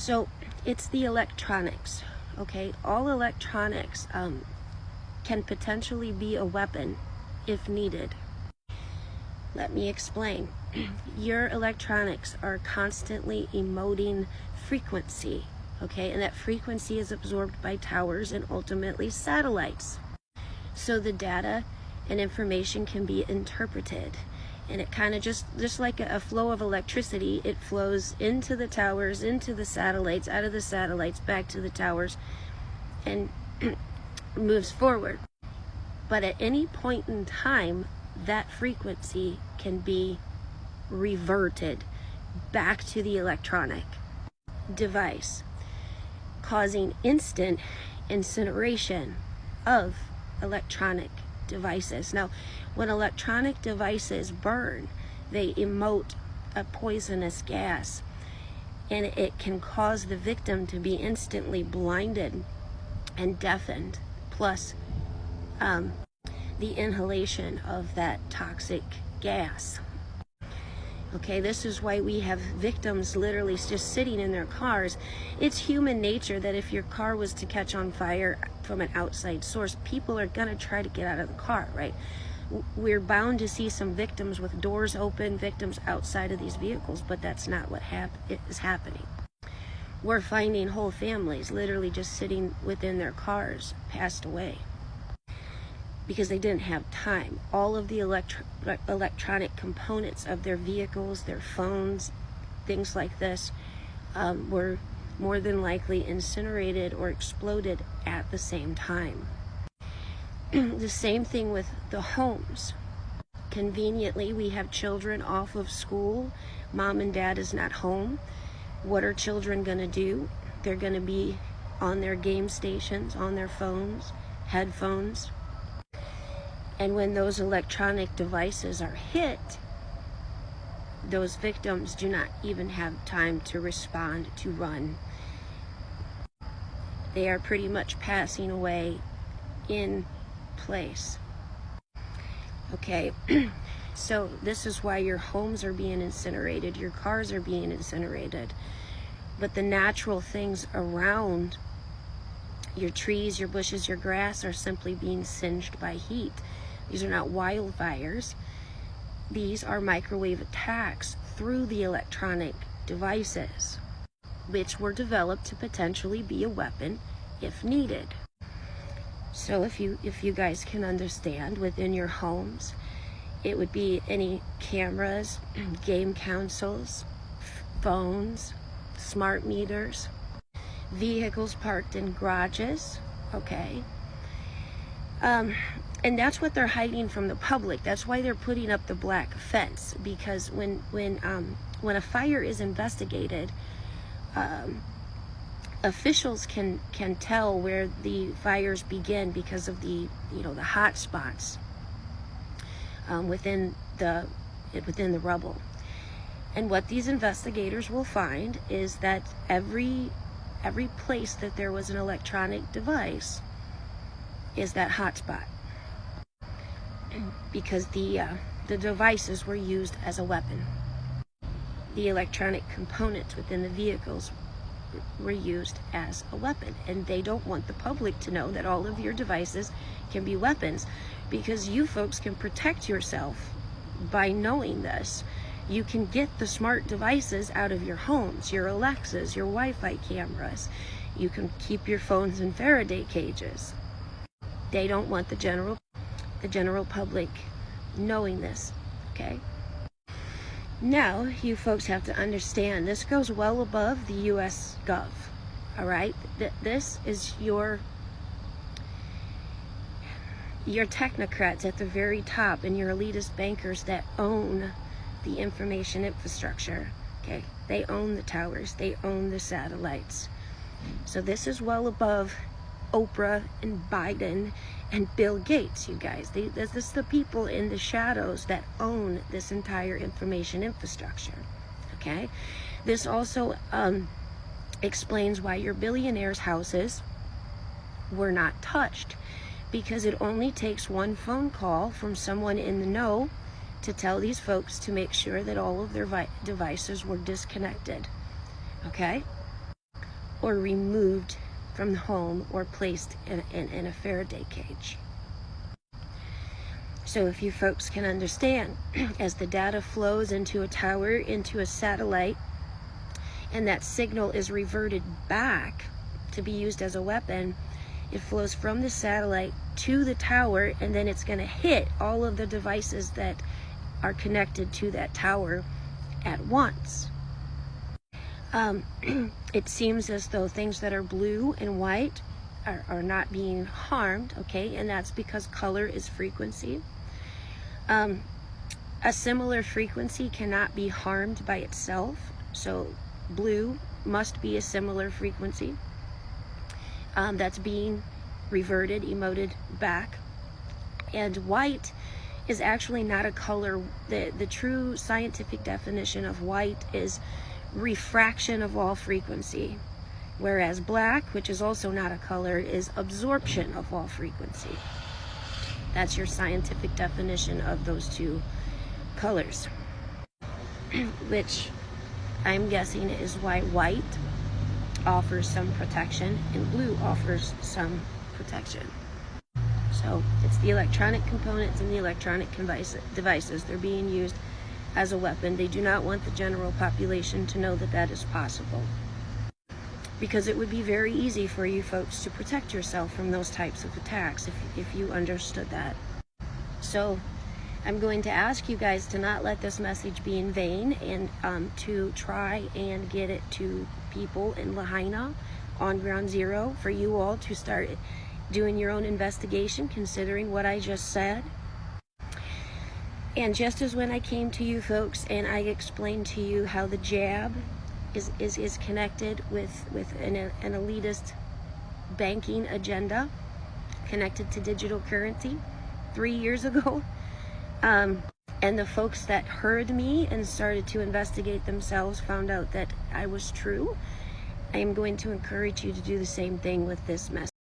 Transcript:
So it's the electronics, okay? All electronics can potentially be a weapon if needed. Let me explain. Your electronics are constantly emitting frequency, okay? And that frequency is absorbed by towers and ultimately satellites. So the data and information can be interpreted. And it kind of just like a flow of electricity, it flows into the towers, into the satellites, out of the satellites, back to the towers, and moves forward. But at any point in time, that frequency can be reverted back to the electronic device, causing instant incineration of electronic devices. Now, when electronic devices burn, they emit a poisonous gas, and it can cause the victim to be instantly blinded and deafened, plus the inhalation of that toxic gas. Okay, this is why we have victims literally just sitting in their cars. It's human nature that if your car was to catch on fire from an outside source, people are gonna try to get out of the car, right? We're bound to see some victims with doors open, victims outside of these vehicles, but that's not what is happening. We're finding whole families literally just sitting within their cars, passed away, because they didn't have time. All of the electronic components of their vehicles, their phones, things like this, were more than likely incinerated or exploded at the same time. The same thing with the homes. Conveniently, we have children off of school. Mom and dad is not home. What are children gonna do? They're gonna be on their game stations, on their phones, headphones. And when those electronic devices are hit, those victims do not even have time to respond, to run. They are pretty much passing away in place. Okay, so this is why your homes are being incinerated, your cars are being incinerated, but the natural things around your trees, your bushes, your grass are simply being singed by heat. These are not wildfires. These are microwave attacks through the electronic devices, which were developed to potentially be a weapon if needed. So if you guys can understand, within your homes, it would be any cameras, game consoles, phones, smart meters, vehicles parked in garages, okay? And that's what they're hiding from the public. That's why they're putting up the black fence, because when a fire is investigated, officials can tell where the fires begin because of the hot spots within the rubble. And what these investigators will find is that every place that there was an electronic device is that hot spot, because the devices were used as a weapon. The electronic components within the vehicles were used as a weapon, and they don't want the public to know that all of your devices can be weapons, because you folks can protect yourself by knowing this. You can get the smart devices out of your homes, your Alexas, your Wi-Fi cameras. You can keep your phones in Faraday cages. They don't want the general public knowing this, okay? Now, you folks have to understand, this goes well above the U.S. Gov, all right? This is your technocrats at the very top and your elitist bankers that own the information infrastructure, okay? They own the towers, they own the satellites. So this is well above Oprah and Biden and Bill Gates, you guys. This is the people in the shadows that own this entire information infrastructure, okay? This also explains why your billionaires' houses were not touched, because it only takes one phone call from someone in the know to tell these folks to make sure that all of their devices were disconnected, okay? or removed from the home or placed in a Faraday cage. So if you folks can understand, as the data flows into a tower, into a satellite, and that signal is reverted back to be used as a weapon, it flows from the satellite to the tower, and then it's going to hit all of the devices that are connected to that tower at once. It seems as though things that are blue and white are not being harmed, okay, and that's because color is frequency. A similar frequency cannot be harmed by itself, so blue must be a similar frequency that's being reverted, emoted back. And white is actually not a color. The true scientific definition of white is refraction of all frequency, whereas black, which is also not a color, is absorption of all frequency. That's your scientific definition of those two colors, which I'm guessing is why white offers some protection and blue offers some protection. So it's the electronic components and the electronic devices. They're being used as a weapon. They do not want the general population to know that that is possible, because it would be very easy for you folks to protect yourself from those types of attacks if you understood that. So I'm going to ask you guys to not let this message be in vain, and to try and get it to people in Lahaina on Ground Zero, for you all to start doing your own investigation, considering what I just said. And just as when I came to you folks and I explained to you how the jab is connected with an elitist banking agenda connected to digital currency 3 years ago, and the folks that heard me and started to investigate themselves found out that I was true, I am going to encourage you to do the same thing with this message.